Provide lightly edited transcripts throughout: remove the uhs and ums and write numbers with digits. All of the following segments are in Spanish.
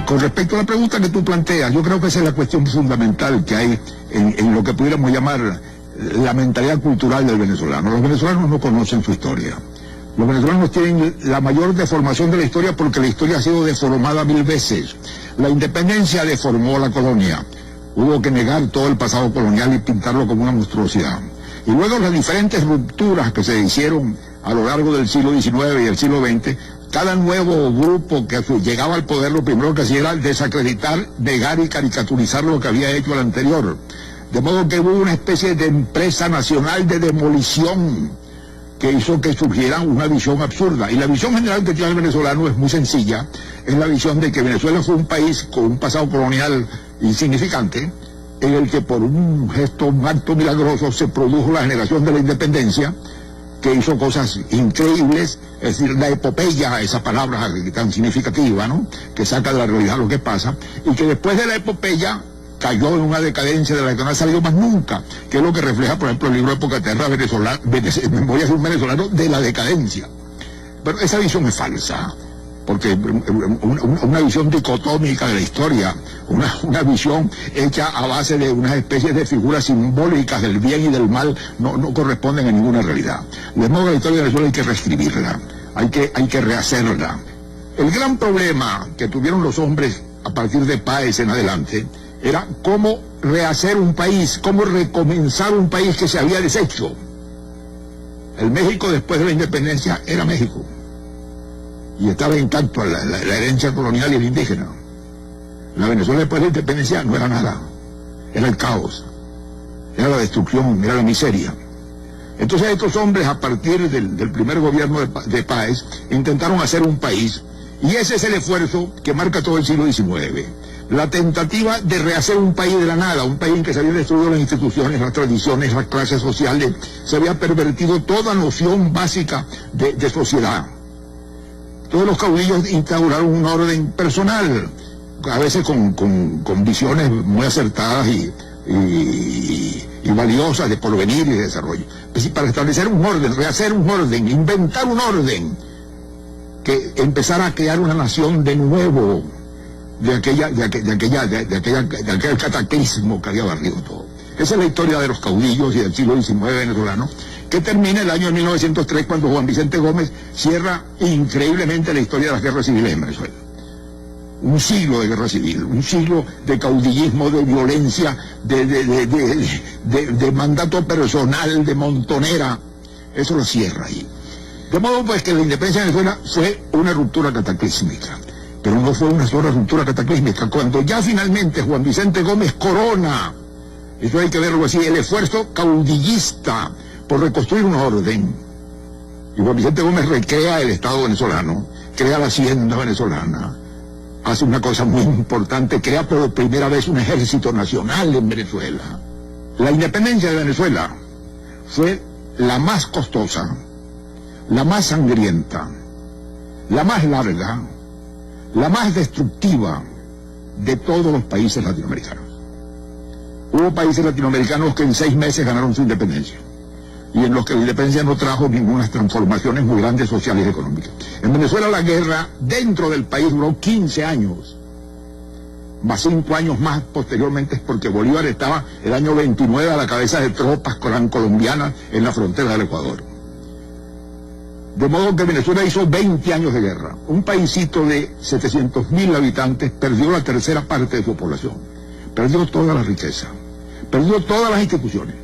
Con respecto a la pregunta que tú planteas, yo creo que esa es la cuestión fundamental que hay en lo que pudiéramos llamar la mentalidad cultural del venezolano. Los venezolanos no conocen su historia. Los venezolanos tienen la mayor deformación de la historia porque la historia ha sido deformada 1000 veces. La independencia deformó la colonia. Hubo que negar todo el pasado colonial y pintarlo como una monstruosidad. Y luego las diferentes rupturas que se hicieron a lo largo del siglo XIX y el siglo XX, cada nuevo grupo que llegaba al poder lo primero que hacía era desacreditar, negar y caricaturizar lo que había hecho el anterior. De modo que hubo una especie de empresa nacional de demolición que hizo que surgiera una visión absurda. Y la visión general que tiene el venezolano es muy sencilla. Es la visión de que Venezuela fue un país con un pasado colonial insignificante, en el que por un gesto, un acto milagroso, se produjo la generación de la independencia, que hizo cosas increíbles, es decir, la epopeya, esa palabra tan significativa, ¿no?, que saca de la realidad lo que pasa, y que después de la epopeya cayó en una decadencia de la que no ha salido más nunca, que es lo que refleja, por ejemplo, el libro Época Eterna venezolana, Memorias de un venezolano, de la decadencia. Pero esa visión es falsa, porque una visión dicotómica de la historia, una visión hecha a base de unas especies de figuras simbólicas del bien y del mal, no corresponden a ninguna realidad. De modo que la historia de Venezuela hay que reescribirla, hay que rehacerla. El gran problema que tuvieron los hombres a partir de Páez en adelante era cómo rehacer un país, cómo recomenzar un país que se había deshecho. El México después de la independencia era México, y estaba intacto la herencia colonial y el indígena. La Venezuela después de la independencia no era nada, era el caos, era la destrucción, era la miseria. Entonces estos hombres, a partir del primer gobierno de Páez, intentaron hacer un país, y ese es el esfuerzo que marca todo el siglo XIX. La tentativa de rehacer un país de la nada, un país en que se habían destruido las instituciones, las tradiciones, las clases sociales, se había pervertido toda noción básica de sociedad. Todos los caudillos instauraron un orden personal, a veces con visiones muy acertadas y valiosas de porvenir y de desarrollo. Es decir, para establecer un orden, rehacer un orden, inventar un orden que empezara a crear una nación de nuevo, de aquel cataclismo que había barrido todo. Esa es la historia de los caudillos y del siglo XIX venezolano, que termina el año 1903 cuando Juan Vicente Gómez cierra increíblemente la historia de las guerras civiles en Venezuela. Un siglo de guerra civil, un siglo de caudillismo, de violencia, de mandato personal, de montonera. Eso lo cierra ahí. De modo pues que la independencia de Venezuela fue una ruptura cataclísmica. Pero no fue una sola ruptura cataclísmica. Cuando ya finalmente Juan Vicente Gómez corona, eso hay que verlo así, el esfuerzo caudillista por reconstruir un orden. Y Juan Vicente Gómez recrea el Estado venezolano, crea la hacienda venezolana, hace una cosa muy importante, crea por primera vez un ejército nacional en Venezuela. La independencia de Venezuela fue la más costosa, la más sangrienta, la más larga, la más destructiva de todos los países latinoamericanos. Hubo países latinoamericanos que en 6 meses ganaron su independencia, y en los que la independencia no trajo ninguna transformaciones muy grandes sociales y económicas. En Venezuela la guerra dentro del país duró 15 años, más 5 años más posteriormente, porque Bolívar estaba el año 29 a la cabeza de tropas colombianas en la frontera del Ecuador. De modo que Venezuela hizo 20 años de guerra. Un paísito de 700.000 habitantes perdió la tercera parte de su población. Perdió toda la riqueza, perdió todas las instituciones,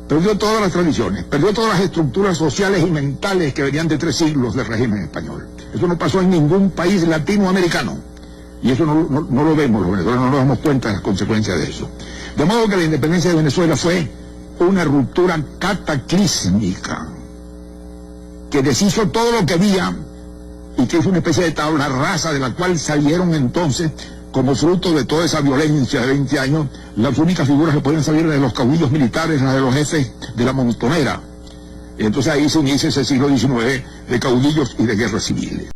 perdió todas las tradiciones, perdió todas las estructuras sociales y mentales que venían de 3 siglos del régimen español. Eso no pasó en ningún país latinoamericano. Y eso no lo vemos, los venezolanos no nos damos cuenta de las consecuencias de eso. De modo que la independencia de Venezuela fue una ruptura cataclísmica, que deshizo todo lo que había y que es una especie de tabla rasa de la cual salieron entonces, como fruto de toda esa violencia de 20 años, las únicas figuras que pueden salir de los caudillos militares, las de los jefes de la montonera. Y entonces ahí se inicia ese siglo XIX de caudillos y de guerras civiles.